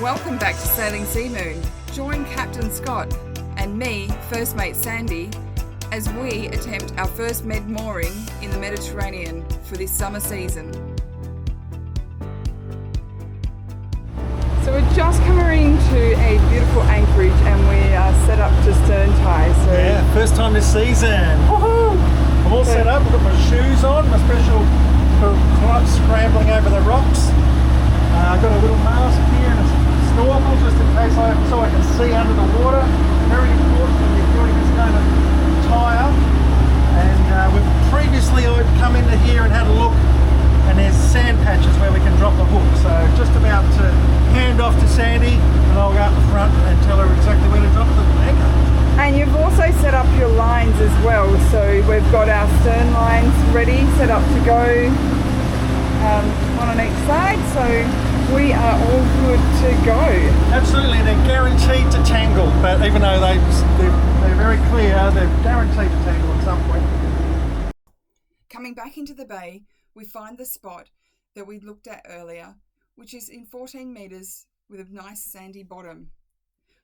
Welcome back to Sailing Seawind. Join Captain Scott and me, First Mate Sandy, as we attempt our first mooring in the Mediterranean for this summer season. So we're just coming into a beautiful anchorage and we are set up to stern tie. So yeah, first time this season. Woohoo! I'm all set up, I've got my shoes on, my special for scrambling over the rocks. I've got a little mask here and a snorkel just in case so I can see under the water. Very important when you're doing this kind of tie up. And we've previously come into here and had a look, and there's sand patches where we can drop the hook. So just about to hand off to Sandy and I'll go out the front and tell her exactly where to drop the anchor. And you've also set up your lines as well. So we've got our stern lines ready, set up to go, one on each side. So we are all good to go. Absolutely, they're guaranteed to tangle, but even though they're very clear, they're guaranteed to tangle at some point. Coming back into the bay, we find the spot that we looked at earlier, which is in 14 metres with a nice sandy bottom.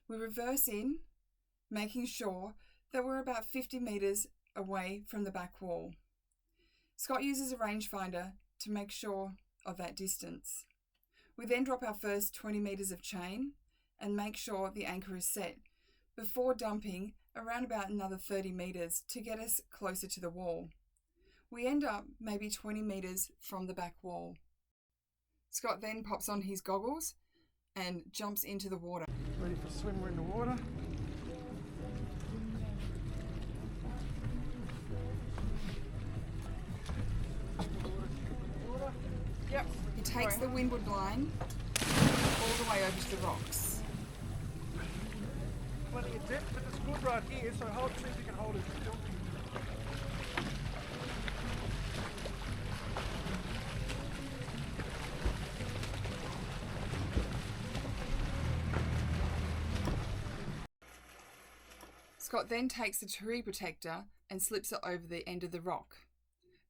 We reverse in, making sure that we're about 50 metres away from the back wall. Scott uses a rangefinder to make sure of that distance. We then drop our first 20 metres of chain and make sure the anchor is set before dumping around about another 30 metres to get us closer to the wall. We end up maybe 20 metres from the back wall. Scott then pops on his goggles and jumps into the water. Ready for swimmer in the water. Yep. He takes the windward line all the way over to the rocks. Plenty of depth, but it's good right here, so see if you can hold it still. Scott then takes the tree protector and slips it over the end of the rock,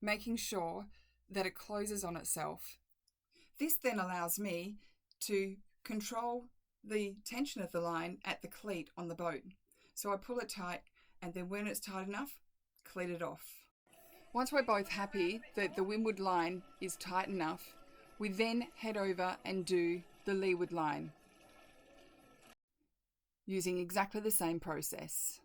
making sure that it closes on itself. This then allows me to control the tension of the line at the cleat on the boat. So I pull it tight, and then when it's tight enough, cleat it off. Once we're both happy that the windward line is tight enough, we then head over and do the leeward line, using exactly the same process.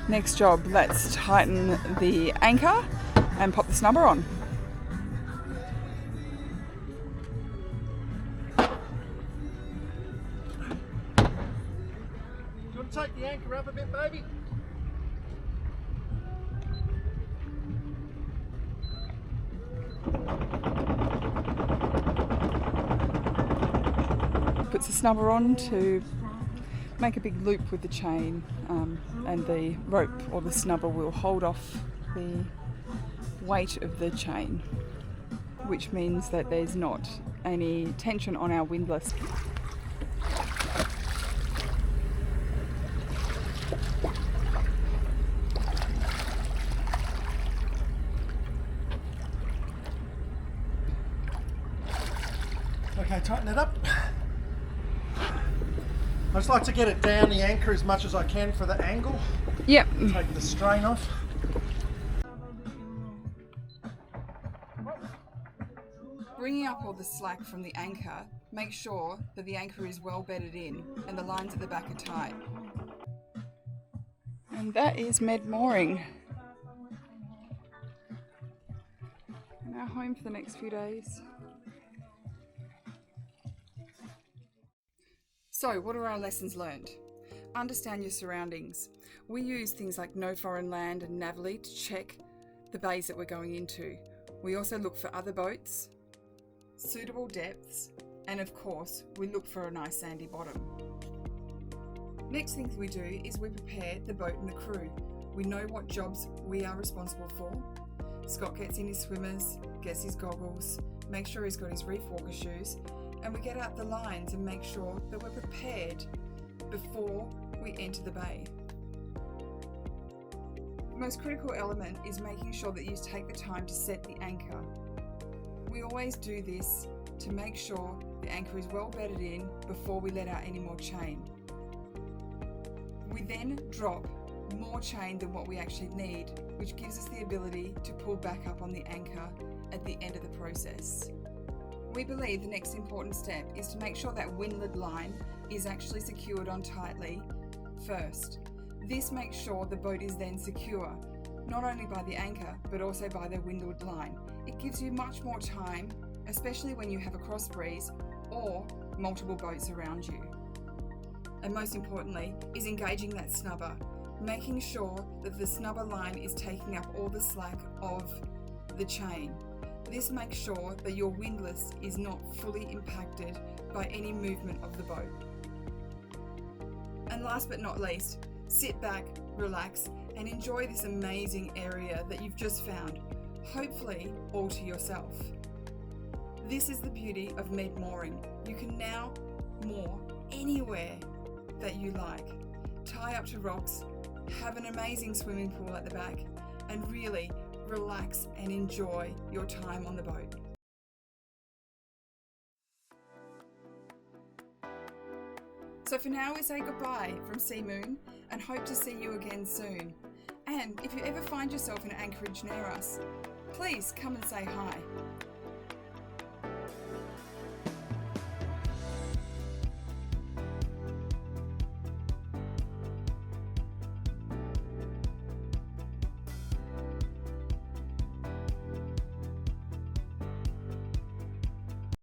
Next job, let's tighten the anchor and pop the snubber on. Do you want to take the anchor up a bit, baby? Puts the snubber on to make a big loop with the chain, and the rope or the snubber will hold off the weight of the chain, which means that there's not any tension on our windlass. Okay, tighten it up. I just like to get it down the anchor as much as I can for the angle. Yep. Take the strain off. Bringing up all the slack from the anchor, make sure that the anchor is well bedded in and the lines at the back are tight. And that is mooring. Now home for the next few days. So, what are our lessons learned? Understand your surroundings. We use things like No Foreign Land and Navly to check the bays that we're going into. We also look for other boats, suitable depths, and of course, we look for a nice sandy bottom. Next thing we do is we prepare the boat and the crew. We know what jobs we are responsible for. Scott gets in his swimmers, gets his goggles, makes sure he's got his reef walker shoes, and we get out the lines and make sure that we're prepared before we enter the bay. The most critical element is making sure that you take the time to set the anchor. We always do this to make sure the anchor is well bedded in before we let out any more chain. We then drop more chain than what we actually need, which gives us the ability to pull back up on the anchor at the end of the process. We believe the next important step is to make sure that windward line is actually secured on tightly first. This makes sure the boat is then secure, not only by the anchor, but also by the windward line. It gives you much more time, especially when you have a cross breeze or multiple boats around you. And most importantly, is engaging that snubber, making sure that the snubber line is taking up all the slack of the chain. This makes sure that your windlass is not fully impacted by any movement of the boat. And last but not least, sit back, relax, and enjoy this amazing area that you've just found, hopefully all to yourself. This is the beauty of Med mooring. You can now moor anywhere that you like. Tie up to rocks, have an amazing swimming pool at the back, and really relax and enjoy your time on the boat. So for now, we say goodbye from Seawind and hope to see you again soon. And if you ever find yourself in an anchorage near us, please come and say hi.